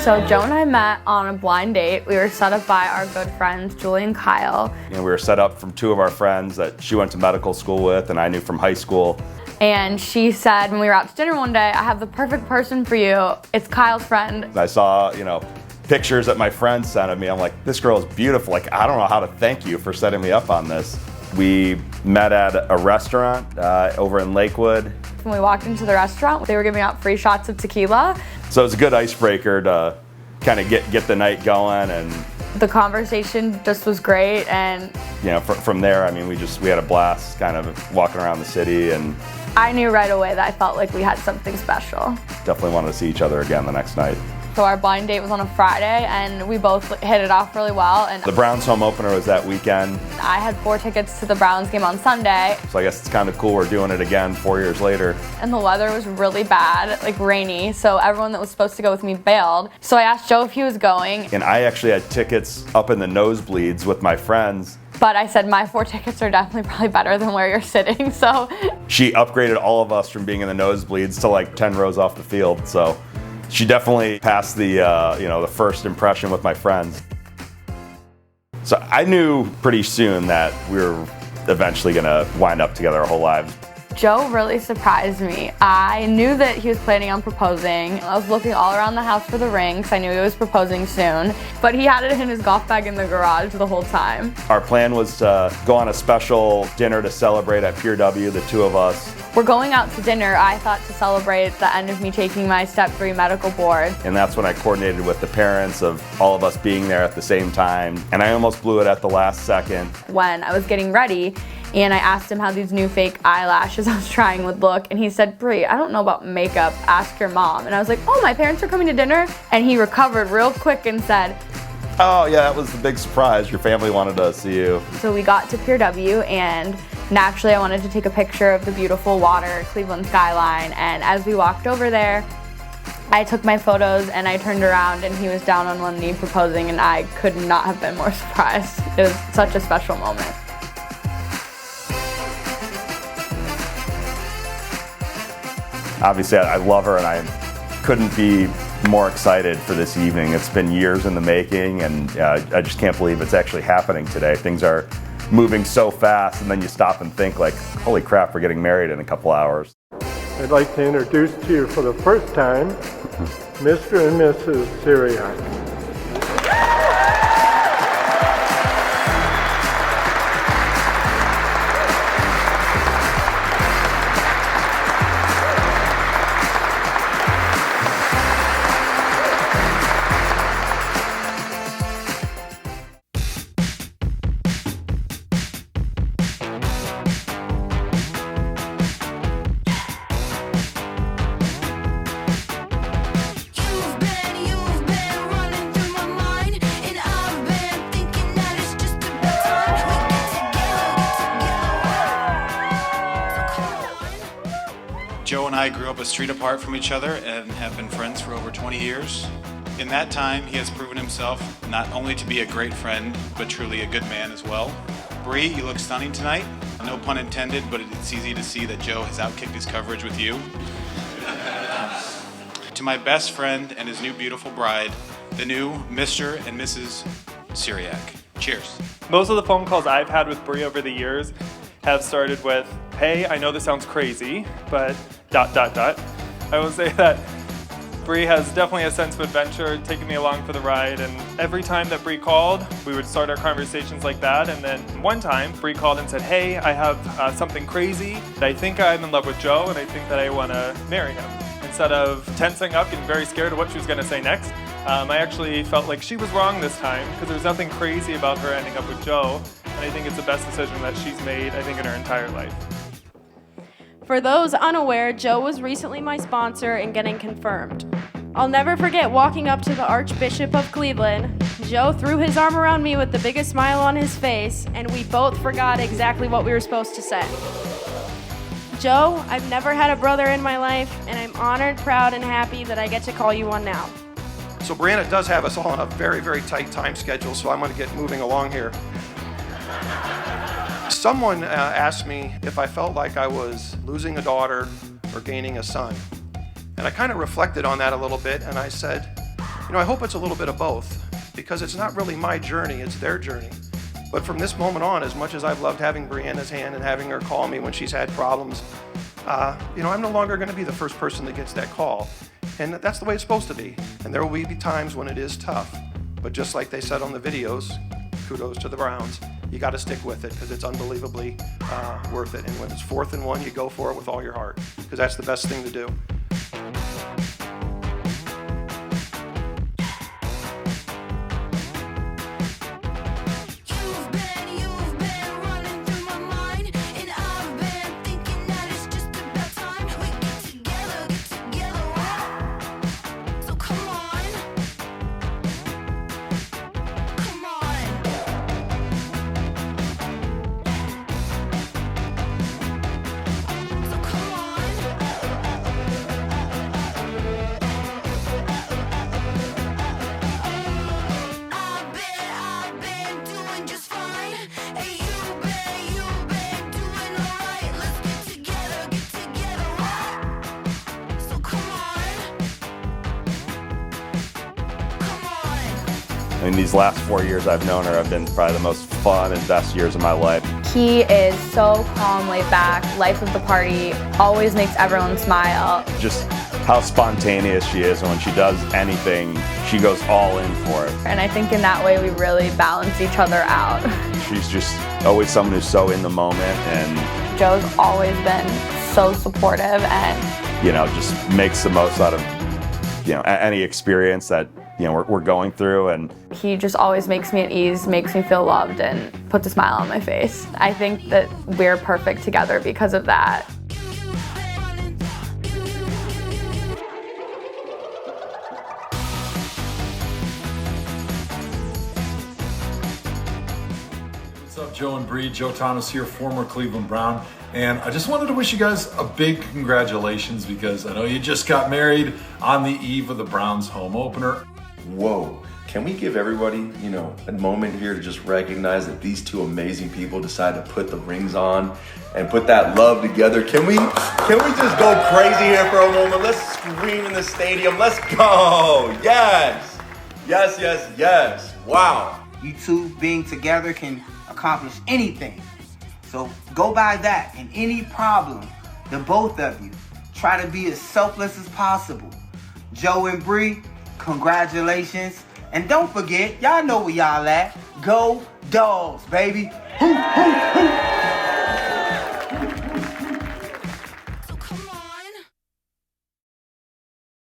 So Joe and I met on a blind date. We were set up by our good friends, Julie and Kyle. We were set up from two of our friends that she went to medical school with and I knew from high school. And she said when we were out to dinner one day, I have the perfect person for you. It's Kyle's friend. I saw, pictures that my friends sent of me. I'm like, this girl is beautiful. Like, I don't know how to thank you for setting me up on this. We met at a restaurant over in Lakewood. When we walked into the restaurant, they were giving out free shots of tequila. So it was a good icebreaker to kind of get the night going, and the conversation just was great. And from there, we had a blast kind of walking around the city, and I knew right away that I felt like we had something special. Definitely wanted to see each other again the next night. So our blind date was on a Friday, and we both hit it off really well. And the Browns home opener was that weekend. I had 4 tickets to the Browns game on Sunday. So I guess it's kind of cool we're doing it again 4 years later. And the weather was really bad, like rainy, so everyone that was supposed to go with me bailed. So I asked Joe if he was going. And I actually had tickets up in the nosebleeds with my friends. But I said my 4 tickets are definitely probably better than where you're sitting, so. She upgraded all of us from being in the nosebleeds to like 10 rows off the field, so. She definitely passed the first impression with my friends. So I knew pretty soon that we were eventually gonna wind up together our whole lives. Joe really surprised me. I knew that he was planning on proposing. I was looking all around the house for the ring because I knew he was proposing soon, but he had it in his golf bag in the garage the whole time. Our plan was to go on a special dinner to celebrate at Pier W, the two of us. We're going out to dinner, I thought, to celebrate the end of me taking my Step 3 medical board. And that's when I coordinated with the parents of all of us being there at the same time. And I almost blew it at the last second. When I was getting ready, and I asked him how these new fake eyelashes I was trying would look, and he said, "Brie, I don't know about makeup, ask your mom." And I was like, "Oh, my parents are coming to dinner?" And he recovered real quick and said, "Oh yeah, that was the big surprise. Your family wanted to see you." So we got to Pier W, and naturally I wanted to take a picture of the beautiful water, Cleveland skyline, and as we walked over there, I took my photos and I turned around and he was down on one knee proposing, and I could not have been more surprised. It was such a special moment. Obviously, I love her, and I couldn't be more excited for this evening. It's been years in the making, and I just can't believe it's actually happening today. Things are moving so fast, and then you stop and think like, holy crap, we're getting married in a couple hours. I'd like to introduce to you for the first time, Mr. and Mrs. Syriac. Joe and I grew up a street apart from each other and have been friends for over 20 years. In that time, he has proven himself not only to be a great friend, but truly a good man as well. Bree, you look stunning tonight. No pun intended, but it's easy to see that Joe has outkicked his coverage with you. To my best friend and his new beautiful bride, the new Mr. and Mrs. Syriac. Cheers. Most of the phone calls I've had with Bree over the years have started with, "Hey, I know this sounds crazy, but ... I will say that Bree has definitely a sense of adventure, taking me along for the ride, and every time that Bree called, we would start our conversations like that. And then one time, Bree called and said, "Hey, I have something crazy. I think I'm in love with Joe, and I think that I want to marry him." Instead of tensing up, getting very scared of what she was going to say next, I actually felt like she was wrong this time, because there's nothing crazy about her ending up with Joe, and I think it's the best decision that she's made, I think, in her entire life. For those unaware, Joe was recently my sponsor in getting confirmed. I'll never forget walking up to the Archbishop of Cleveland. Joe threw his arm around me with the biggest smile on his face, and we both forgot exactly what we were supposed to say. Joe, I've never had a brother in my life, and I'm honored, proud, and happy that I get to call you one now. So Brianna does have us all on a very, very tight time schedule, so I'm going to get moving along here. Someone asked me if I felt like I was losing a daughter or gaining a son. And I kind of reflected on that a little bit, and I said, I hope it's a little bit of both, because it's not really my journey, it's their journey. But from this moment on, as much as I've loved having Brianna's hand and having her call me when she's had problems, I'm no longer going to be the first person that gets that call. And that's the way it's supposed to be. And there will be times when it is tough. But just like they said on the videos, kudos to the Browns, you got to stick with it because it's unbelievably worth it. And when it's 4th and 1, you go for it with all your heart, because that's the best thing to do. I mean, these last 4 years I've known her have been probably the most fun and best years of my life. He is so calm, laid back, life of the party, always makes everyone smile. Just how spontaneous she is, and when she does anything, she goes all in for it. And I think in that way we really balance each other out. She's just always someone who's so in the moment, and Joe's always been so supportive and just makes the most out of any experience that we're going through. And he just always makes me at ease, makes me feel loved, and puts a smile on my face. I think that we're perfect together because of that. What's up, Joe and Bree? Joe Thomas here, former Cleveland Brown. And I just wanted to wish you guys a big congratulations, because I know you just got married on the eve of the Browns home opener. Whoa, can we give everybody, a moment here to just recognize that these two amazing people decided to put the rings on and put that love together? Can we just go crazy here for a moment? Let's scream in the stadium. Let's go. Yes. Yes, yes, yes. Wow. You two being together can accomplish anything. So go by that, and any problem, the both of you try to be as selfless as possible. Joe and Bree, congratulations. And don't forget, y'all know where y'all at. Go Dogs, baby. Hoop, hoop, hoop.